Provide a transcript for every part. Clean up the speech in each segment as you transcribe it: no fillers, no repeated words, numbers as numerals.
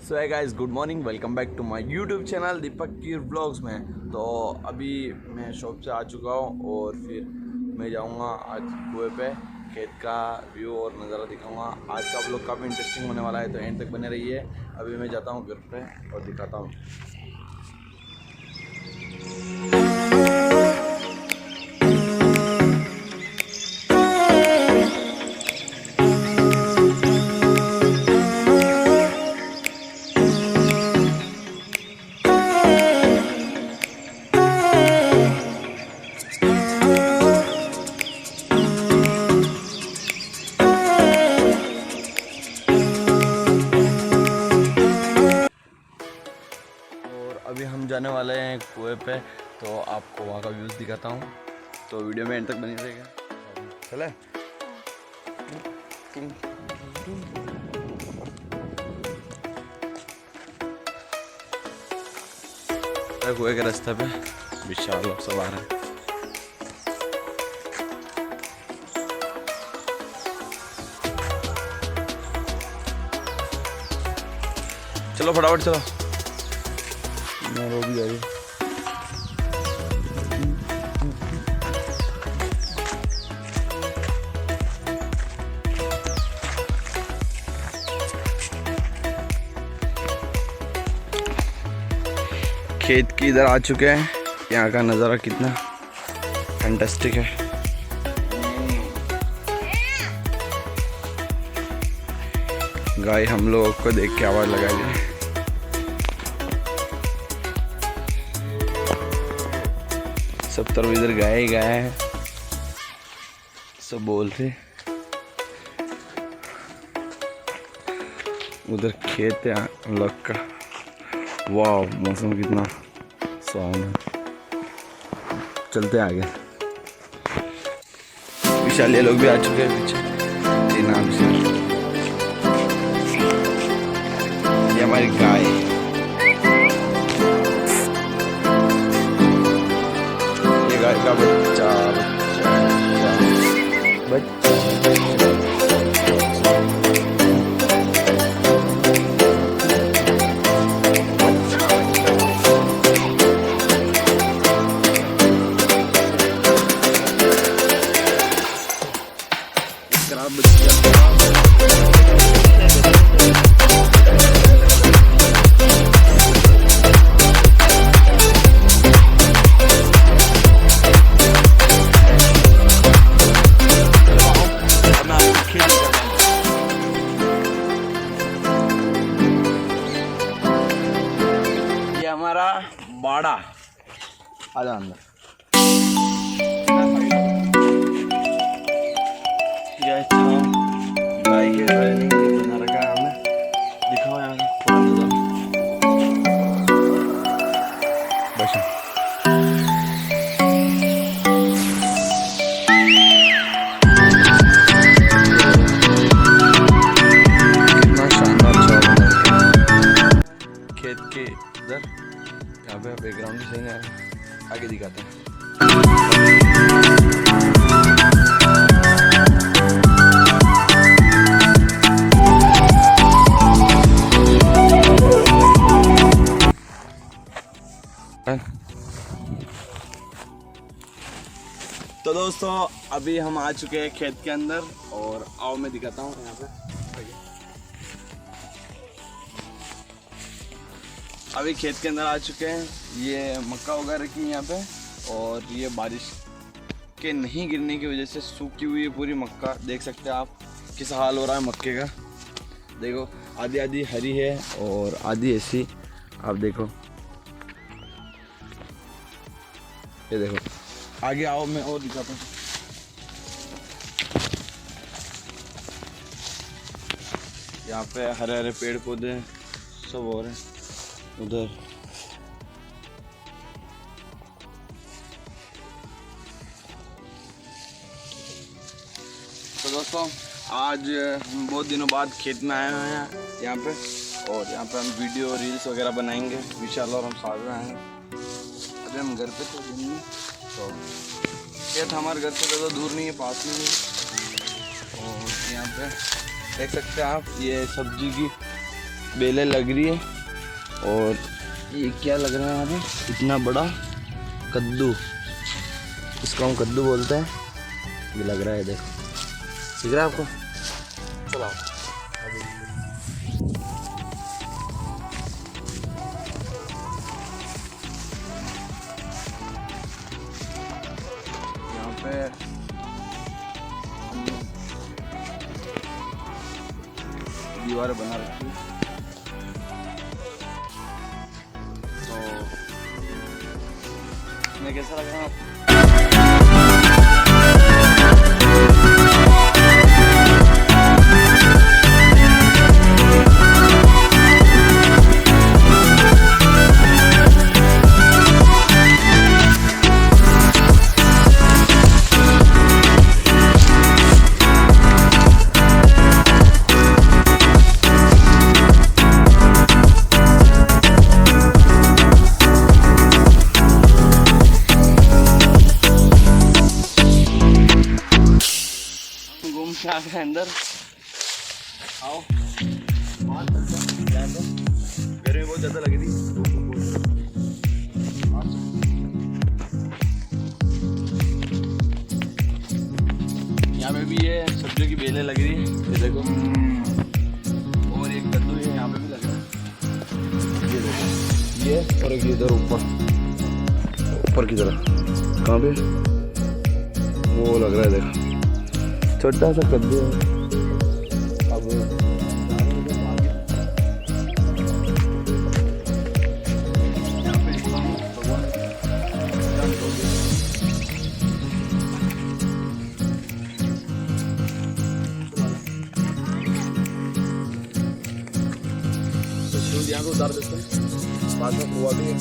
सो है guys, good morning, welcome back to my YouTube channel Deepak Keer blogs में। तो अभी मैं शॉप से आ चुका हूँ और फिर मैं जाऊँगा आज कुएं पे, खेत का व्यू और नज़ारा दिखाऊंगा। आज का ब्लॉग काफ़ी इंटरेस्टिंग होने वाला है, तो एंड तक बने रहिए। अभी मैं जाता हूँ घर पे और दिखाता हूँ। अभी हम जाने वाले हैं कुएं पे, तो आपको वहाँ का व्यूज़ दिखाता हूँ, तो वीडियो में एंड तक बनी रहेगा। चले कुएं के रास्ते पे विशाल लोग सब आ रहे हैं। चलो फटाफट चलो, भी जा रही। खेत की इधर आ चुके हैं। यहाँ का नज़ारा कितना फैंटास्टिक है। गाय हम लोगों को देख के आवाज़ लगा दी। सब तरफ इधर गाय ही गाय है, सब बोल रहे। उधर खेत है हम लोग का। वाह, मौसम कितना सुहावना है। चलते आगे। विशाल ये लोग भी आ चुके हैं पीछे। जी नाम से ये हमारी गाय। गाय का बच्चा हमारा बाड़ा। आजा अंदर। ये गाय के बना रखा है हमने। दिखाओ यहाँ बस। कितना शानदार जगह। खेत के इधर यहाँ पे बैकग्राउंड भी सही नहीं आ रहा, आगे दिखाते हैं। तो दोस्तों, अभी हम आ चुके हैं खेत के अंदर और आओ मैं दिखाता हूँ यहाँ पे। अभी खेत के अंदर आ चुके हैं। ये मक्का उगा रखी है यहाँ पे, और ये बारिश के नहीं गिरने की वजह से सूखी हुई है पूरी मक्का। देख सकते हैं आप किस हाल हो रहा है मक्के का। देखो, आधी आधी हरी है और आधी ऐसी। आप देखो, ये देखो। आगे आओ मैं और दिखाता हूँ। यहाँ पे हरे हरे पेड़ पौधे सब हो रहे हैं उधर। तो दोस्तों, आज हम बहुत दिनों बाद खेत में आए हुए हैं यहाँ पे, और यहाँ पे हम वीडियो रील्स वगैरह बनाएंगे। विशाल और हम साथ में आए हैं। अभी हम घर पे तो दिन में, तो खेत हमारे घर से ज़्यादा दूर नहीं है, पास में ही। और यहाँ पे देख सकते हैं आप, ये सब्जी की बेलें लग रही है। और ये क्या लग रहा है यहाँ पे, इतना बड़ा कद्दू, इसको हम कद्दू बोलते हैं। ये लग रहा है, देखो दिख रहा है आपको। चलो यहाँ पे दीवार बना रखी है, तो इसमें कैसा लग रहा है आपको? आ गए अंदर, आओ गर्मी बहुत ज़्यादा लग रही है। यहाँ पे भी ये सब्जियों की बेलें लग रही है, ये देखो। और एक कद्दू है यहाँ पे भी लग रहा है, ये देखो। ये और एक इधर ऊपर की तरफ, कहाँ पे वो लग रहा है, देखो छोटा सा कद्दू है। अब तो यहाँ को उतार देते हैं, बाद में कुआ भी है।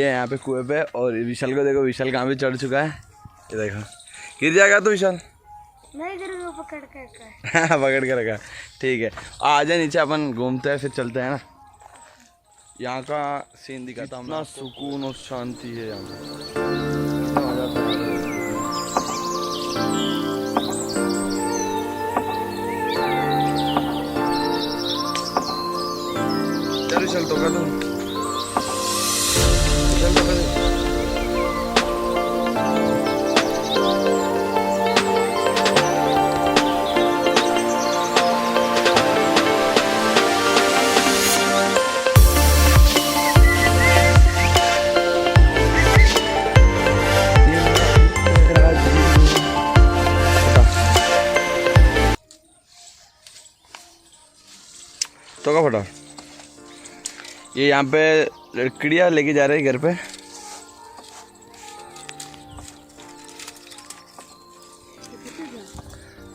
यहाँ पे कुएं पे। और विशाल को देखो, विशाल कहाँ पे चढ़ चुका है, ये देखो। गिर जाएगा तो विशाल? नहीं गिरूंगा, पकड़ के रखा है। पकड़ के रखा, ठीक है। आ जाए नीचे, अपन घूमते हैं फिर चलते हैं ना। यहाँ का सीन दिखाता हूँ, इतना सुकून और शांति है यहाँ पे। चल विशाल तो कर दो। चौका फटा। ये यहाँ पे लकड़ियाँ लेके जा रहे हैं घर पे।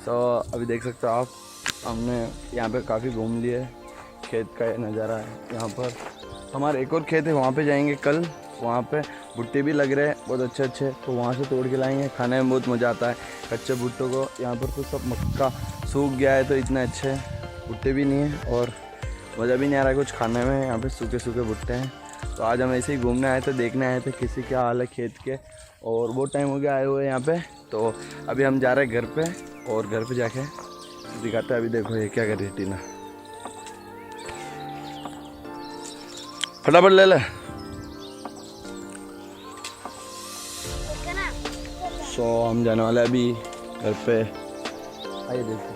तो अभी देख सकते हो आप, हमने यहाँ पे काफ़ी घूम लिए। खेत का ये नज़ारा है। यहाँ पर हमारा एक और खेत है, वहाँ पे जाएंगे कल। वहाँ पे भुट्टे भी लग रहे हैं बहुत अच्छे अच्छे, तो वहाँ से तोड़ के लाएंगे। खाने में बहुत मज़ा आता है कच्चे भुट्टों को। यहाँ पर तो सब मक्का सूख गया है, तो इतने अच्छे भुट्टे भी नहीं है और मज़ा भी नहीं आ रहा है कुछ खाने में। यहाँ पे सूखे सूखे भुट्टे हैं। तो आज हम ऐसे ही घूमने आए थे, देखने आए थे किसी क्या हाल है खेत के, और बहुत टाइम हो गया आए हुए यहाँ पे। तो अभी हम जा रहे हैं घर पे, और घर पे जाके दिखाते हैं। अभी देखो ये क्या कर रही है टीना, फटाफट ले ले। सो हम जाने वाले अभी घर पे। आइए देखो,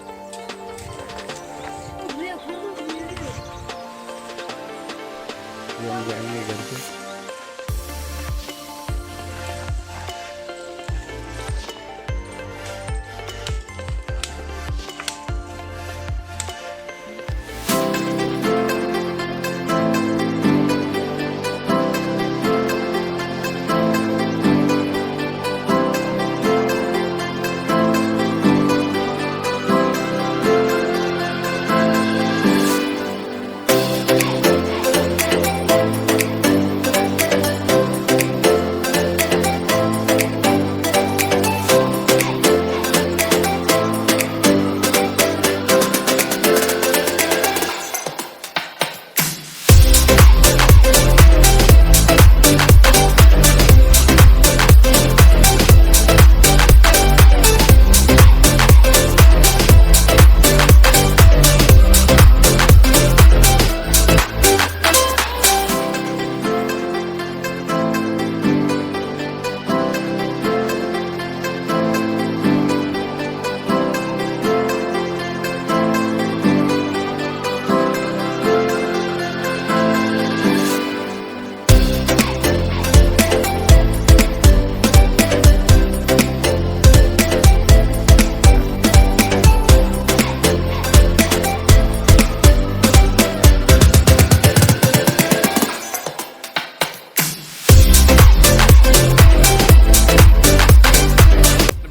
हम जाएंगे घर पे।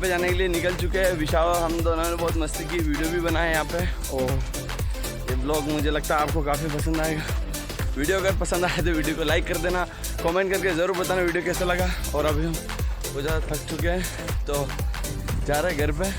जाने के लिए निकल चुके हैं। विशाल और हम दोनों ने बहुत मस्ती की, वीडियो भी बनाए यहाँ पे। और ये ब्लॉग मुझे लगता है आपको काफ़ी पसंद आएगा। वीडियो अगर पसंद आए तो वीडियो को लाइक कर देना, कमेंट करके ज़रूर बताना वीडियो कैसा लगा। और अभी हम बहुत ज़्यादा थक चुके हैं, तो जा रहे हैं घर पे।